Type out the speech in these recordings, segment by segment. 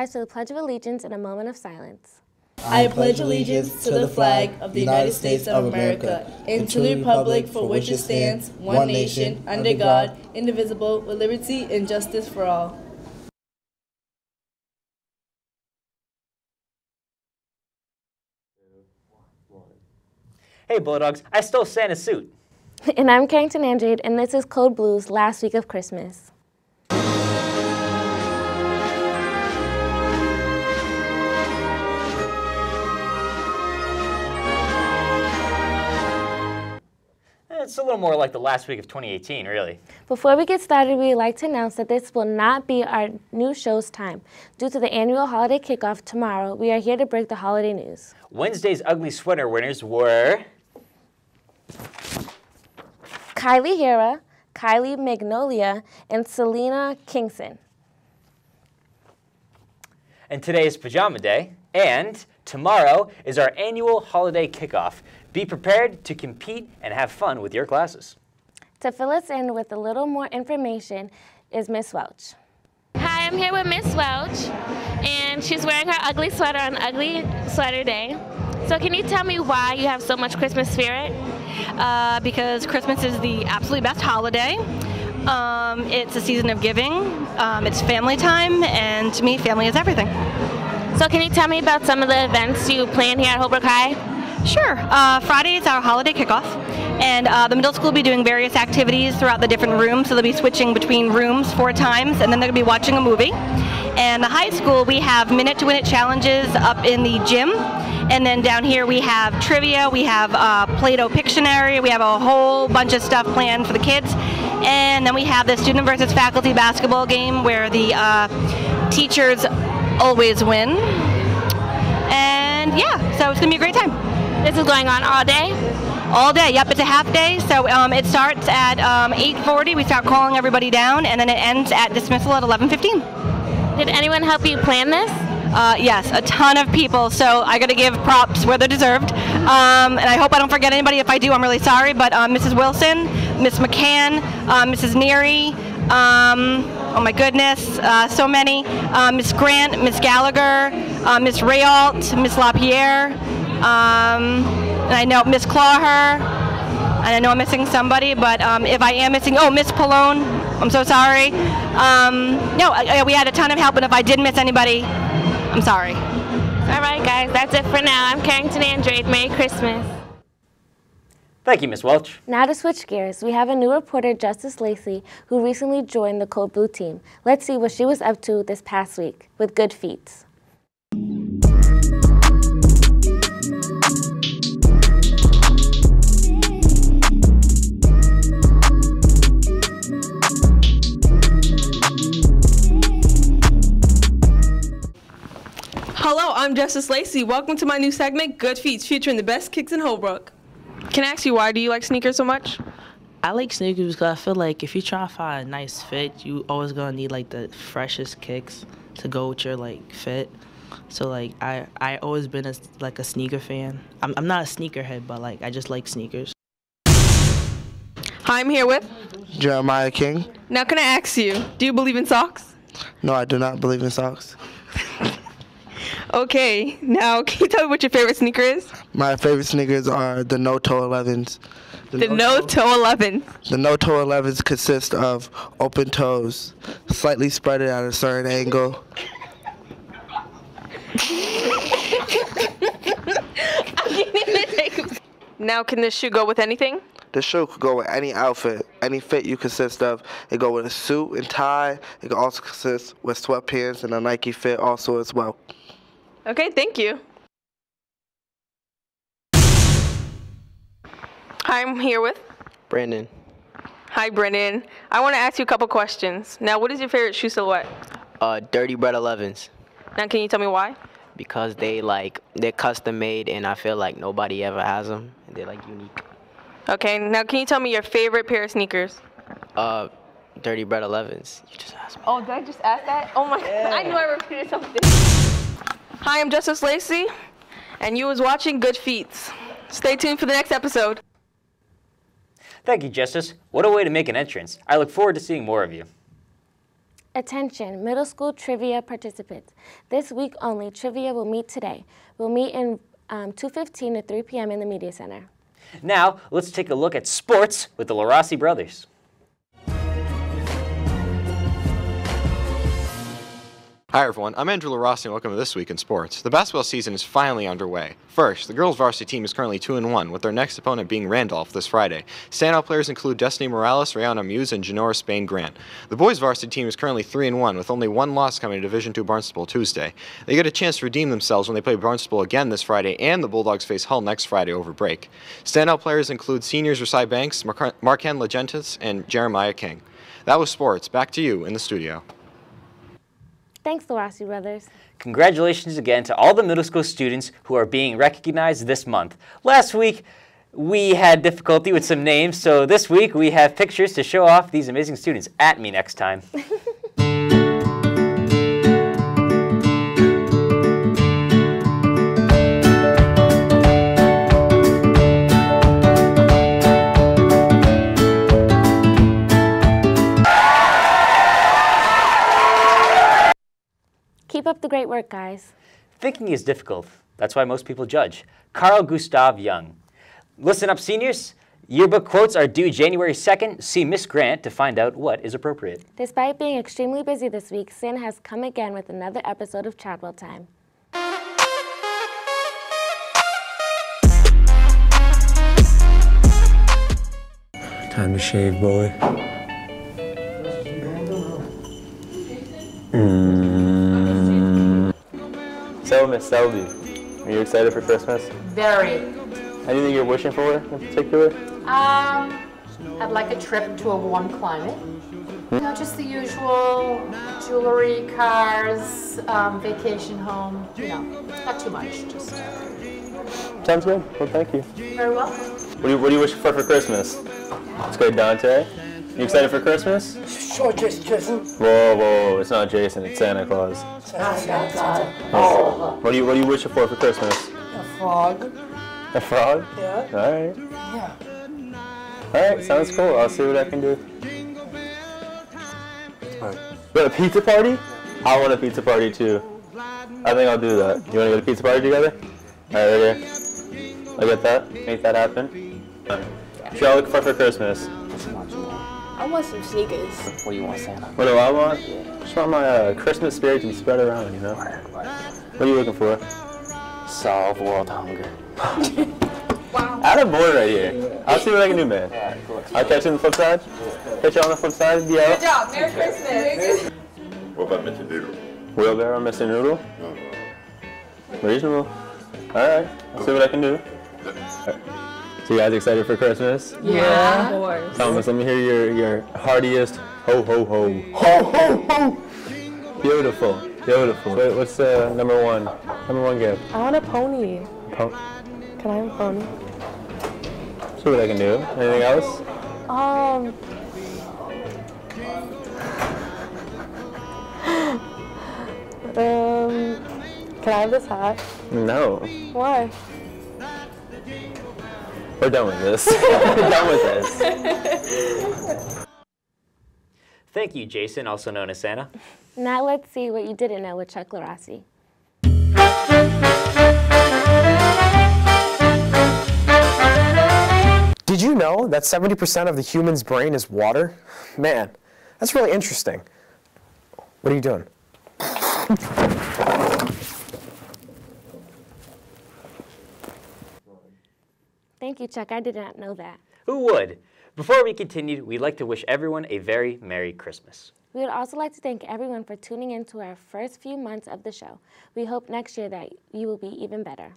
rise to the Pledge of Allegiance in a moment of silence. I pledge allegiance to the flag of the United States of America and to the republic for which it stands, one nation, under God, indivisible, with liberty and justice for all. Hey Bulldogs, I stole Santa's suit. And I'm Carrington Andrade, and this is Code Blue's last week of Christmas. It's a little more like the last week of 2018, really. Before we get started, we'd like to announce that this will not be our new show's time. Due to the annual holiday kickoff tomorrow, we are here to break the holiday news. Wednesday's ugly sweater winners were Kylie Hera, Kylie Magnolia, and Selena Kingston. And today is Pajama Day, and tomorrow is our annual holiday kickoff. Be prepared to compete and have fun with your classes. To fill us in with a little more information is Miss Welch. Hi, I'm here with Miss Welch, and she's wearing her ugly sweater on Ugly Sweater Day. So can you tell me why you have so much Christmas spirit? Because Christmas is the absolutely best holiday. It's a season of giving, it's family time, and to me, family is everything. So can you tell me about some of the events you plan here at Holbrook High? Sure. Friday is our holiday kickoff, and the middle school will be doing various activities throughout the different rooms, so they'll be switching between rooms 4 times, and then they're going to be watching a movie. And the high school, we have Minute to Win It challenges up in the gym, and then down here we have trivia, we have Play-Doh Pictionary, we have a whole bunch of stuff planned for the kids, and then we have the student versus faculty basketball game where the teachers always win. And yeah, so it's going to be a great time. This is going on all day? All day, yep, it's a half day, so it starts at 8:40, we start calling everybody down, and then it ends at dismissal at 11:15. Did anyone help you plan this? Yes, a ton of people, so I got to give props where they're deserved, and I hope I don't forget anybody. If I do, I'm really sorry, but Mrs. Wilson, Miss McCann, Mrs. Neary, oh my goodness, so many, Miss Grant, Miss Gallagher, Miss Rayalt, Miss LaPierre, and I know Miss Clawher, and I know I'm missing somebody, but if I am missing, oh, Miss Pallone, I'm so sorry. No, we had a ton of help, and if I did miss anybody, I'm sorry. All right, guys, that's it for now. I'm Carrington Andrade. Merry Christmas. Thank you, Miss Welch. Now to switch gears, we have a new reporter, Justice Lacey, who recently joined the Code Blue team. Let's see what she was up to this past week with good feats. Hello, I'm Justice Lacey. Welcome to my new segment, Good Feats, featuring the best kicks in Holbrook. Can I ask you, why do you like sneakers so much? I like sneakers because I feel like if you're trying to find a nice fit, you always gonna need like the freshest kicks to go with your like fit. So like I always been a sneaker fan. I'm not a sneakerhead, but like I just like sneakers. Hi, I'm here with Jeremiah King. Now, can I ask you, do you believe in socks? No, I do not believe in socks. Okay, now can you tell me what your favorite sneaker is? My favorite sneakers are the no-toe 11s. The no-toe 11. The no-toe 11s consist of open toes, slightly spread at a certain angle. Now, can this shoe go with anything? The shoe could go with any outfit, any fit you consist of. It go with a suit and tie. It can also consist with sweatpants and a Nike fit also as well. Okay, thank you. Hi, I'm here with Brandon. Hi, Brendan. I want to ask you a couple questions. Now, what is your favorite shoe silhouette? Dirty Bread 11s. Now, can you tell me why? Because they're custom made and I feel like nobody ever has them. And they're like unique. Okay, now can you tell me your favorite pair of sneakers? Dirty Bread 11s. You just asked me. Oh, did I just ask that? Oh my God, I knew I repeated something. Hi, I'm Justice Lacey, and you was watching Good Feats. Stay tuned for the next episode. Thank you, Justice. What a way to make an entrance. I look forward to seeing more of you. Attention, middle school trivia participants. This week only, trivia will meet today. We'll meet in 2:15 to 3 p.m. in the Media Center. Now, let's take a look at sports with the LaRossi brothers. Hi everyone, I'm Andrew LaRossi and welcome to This Week in Sports. The basketball season is finally underway. First, the girls varsity team is currently 2-1, with their next opponent being Randolph this Friday. Standout players include Destiny Morales, Rihanna Muse, and Janora Spain Grant. The boys varsity team is currently 3-1, with only one loss coming to Division II Barnstable Tuesday. They get a chance to redeem themselves when they play Barnstable again this Friday, and the Bulldogs face Hull next Friday over break. Standout players include seniors Rasai Banks, Marcan Legentis, and Jeremiah King. That was sports. Back to you in the studio. Thanks, LaRossi brothers. Congratulations again to all the middle school students who are being recognized this month. Last week, we had difficulty with some names, so this week we have pictures to show off these amazing students. At me next time. Keep up the great work, guys. Thinking is difficult. That's why most people judge. Carl Gustav Jung. Listen up, seniors. Yearbook quotes are due January 2nd. See Miss Grant to find out what is appropriate. Despite being extremely busy this week, Santa has come again with another episode of Chadwell Time. Time to shave, boy. So, Miss Selby, are you excited for Christmas? Very. Anything you're wishing for in particular? I'd like a trip to a warm climate. You know, just the usual jewelry, cars, vacation home, you know, not too much, just... Sounds good. Well, thank you. You're very welcome. What do you wish for Christmas? It's good, Dante. You excited for Christmas? Sure, Jason. Whoa, it's not Jason, it's Santa Claus. Oh. What do you wish for Christmas? A frog. A frog? Yeah. Alright. Yeah. Alright, sounds cool. I'll see what I can do. But a pizza party? I want a pizza party too. I think I'll do that. You want to get a pizza party together? Alright, right here. I'll get that. Make that happen. What y'all looking for Christmas? I want some sneakers. What do you want, Santa? What do I want? Just want my Christmas spirit to be spread around, you know? What are you looking for? Solve world hunger. Add a boy right here. I'll see what I can do, man. I'll catch you on the flip side. Catch you on the flip side. Be out. Good job. Merry Christmas. What about Mr. Noodle? Wheelbarrow, Mr. Noodle? Reasonable. Alright. I'll see what I can do. So you guys excited for Christmas? Yeah. Of course. Thomas, let me hear your heartiest ho ho ho. Ho ho ho! Beautiful. Beautiful. What's the number one gift? I want a pony. Can I have a pony? See what I can do. Anything else? Can I have this hat? No. Why? We're done with this. We're done with this. Thank you, Jason, also known as Santa. Now let's see what you didn't know with Chuck LaRossi. Did you know that 70% of the human's brain is water? Man, that's really interesting. What are you doing? Thank you, Chuck. I did not know that. Who would? Before we continue, we'd like to wish everyone a very Merry Christmas. We would also like to thank everyone for tuning in to our first few months of the show. We hope next year that you will be even better.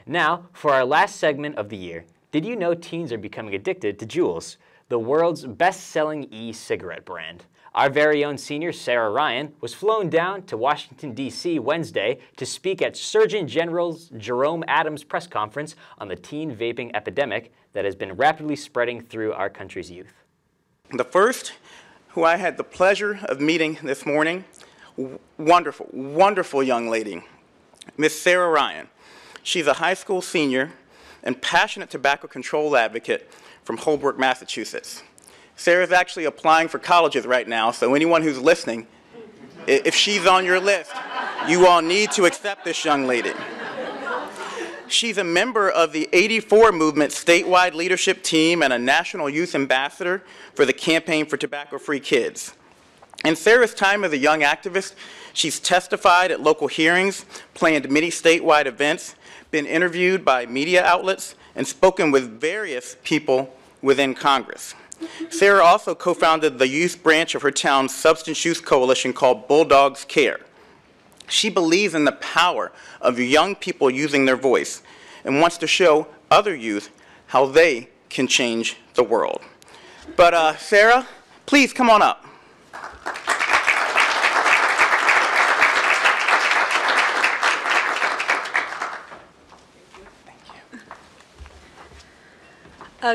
Now, for our last segment of the year, did you know teens are becoming addicted to Juuls, the world's best-selling e-cigarette brand? Our very own senior, Sarah Ryan, was flown down to Washington, D.C. Wednesday to speak at Surgeon General Jerome Adams' press conference on the teen vaping epidemic that has been rapidly spreading through our country's youth. The first, who I had the pleasure of meeting this morning, wonderful, wonderful young lady, Miss Sarah Ryan. She's a high school senior and passionate tobacco control advocate from Holbrook, Massachusetts. Sarah's actually applying for colleges right now, so anyone who's listening, If she's on your list, you all need to accept this young lady. She's a member of the 84 Movement statewide leadership team and a national youth ambassador for the Campaign for Tobacco-Free Kids. In Sarah's time as a young activist, she's testified at local hearings, planned many statewide events, been interviewed by media outlets, and spoken with various people within Congress. Sarah also co-founded the youth branch of her town's substance use coalition called Bulldogs Care. She believes in the power of young people using their voice and wants to show other youth how they can change the world. But Sarah, please come on up.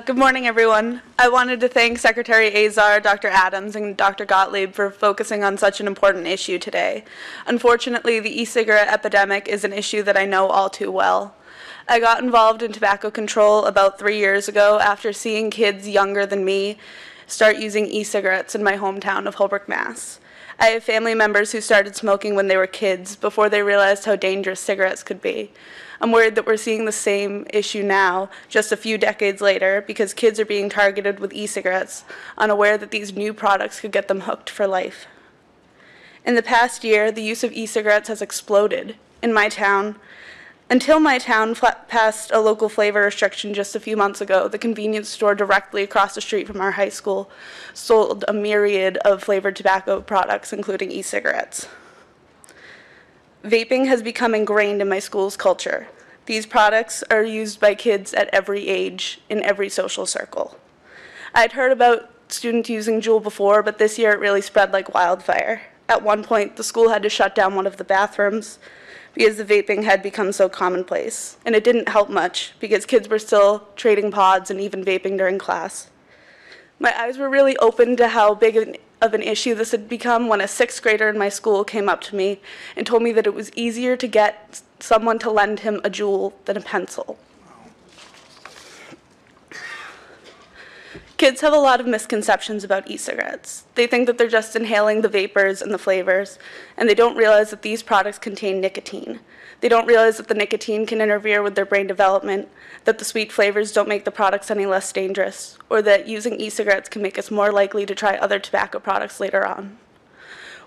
Good morning, everyone. I wanted to thank Secretary Azar, Dr. Adams, and Dr. Gottlieb for focusing on such an important issue today. Unfortunately, the e-cigarette epidemic is an issue that I know all too well. I got involved in tobacco control about 3 years ago after seeing kids younger than me start using e-cigarettes in my hometown of Holbrook, Mass. I have family members who started smoking when they were kids before they realized how dangerous cigarettes could be. I'm worried that we're seeing the same issue now, just a few decades later, because kids are being targeted with e-cigarettes, unaware that these new products could get them hooked for life. In the past year, the use of e-cigarettes has exploded in my town. Until my town passed a local flavor restriction just a few months ago, the convenience store directly across the street from our high school sold a myriad of flavored tobacco products, including e-cigarettes. Vaping has become ingrained in my school's culture. These products are used by kids at every age, in every social circle. I'd heard about students using Juul before, but this year it really spread like wildfire. At one point, the school had to shut down one of the bathrooms because the vaping had become so commonplace. And it didn't help much, because kids were still trading pods and even vaping during class. My eyes were really opened to how big of an issue this had become when a 6th grader in my school came up to me and told me that it was easier to get someone to lend him a Juul than a pencil. Kids have a lot of misconceptions about e-cigarettes. They think that they're just inhaling the vapors and the flavors, and they don't realize that these products contain nicotine. They don't realize that the nicotine can interfere with their brain development, that the sweet flavors don't make the products any less dangerous, or that using e-cigarettes can make us more likely to try other tobacco products later on.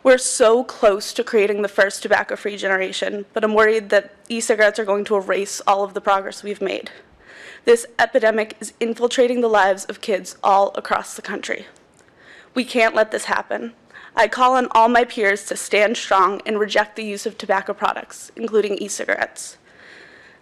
We're so close to creating the first tobacco-free generation, but I'm worried that e-cigarettes are going to erase all of the progress we've made. This epidemic is infiltrating the lives of kids all across the country. We can't let this happen. I call on all my peers to stand strong and reject the use of tobacco products, including e-cigarettes.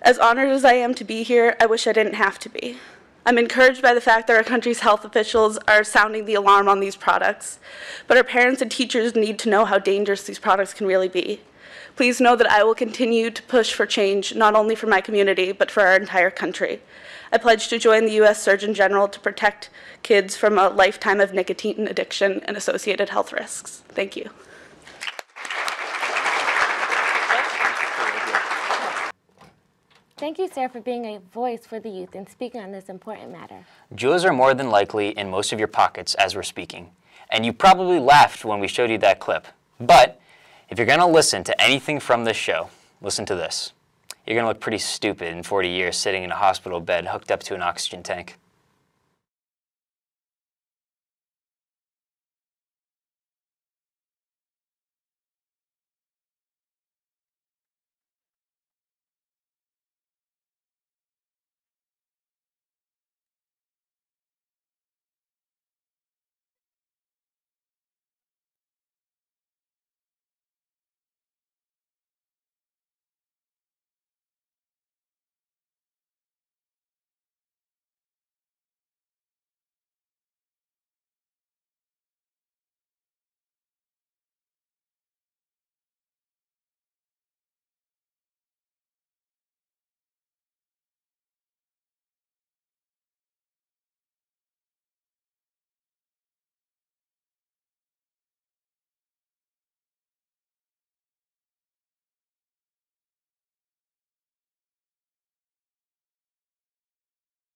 As honored as I am to be here, I wish I didn't have to be. I'm encouraged by the fact that our country's health officials are sounding the alarm on these products, but our parents and teachers need to know how dangerous these products can really be. Please know that I will continue to push for change, not only for my community, but for our entire country. I pledge to join the U.S. Surgeon General to protect kids from a lifetime of nicotine addiction and associated health risks. Thank you. Thank you, Sarah, for being a voice for the youth and speaking on this important matter. Juuls are more than likely in most of your pockets as we're speaking, and you probably laughed when we showed you that clip. But if you're going to listen to anything from this show, listen to this. You're going to look pretty stupid in 40 years sitting in a hospital bed hooked up to an oxygen tank.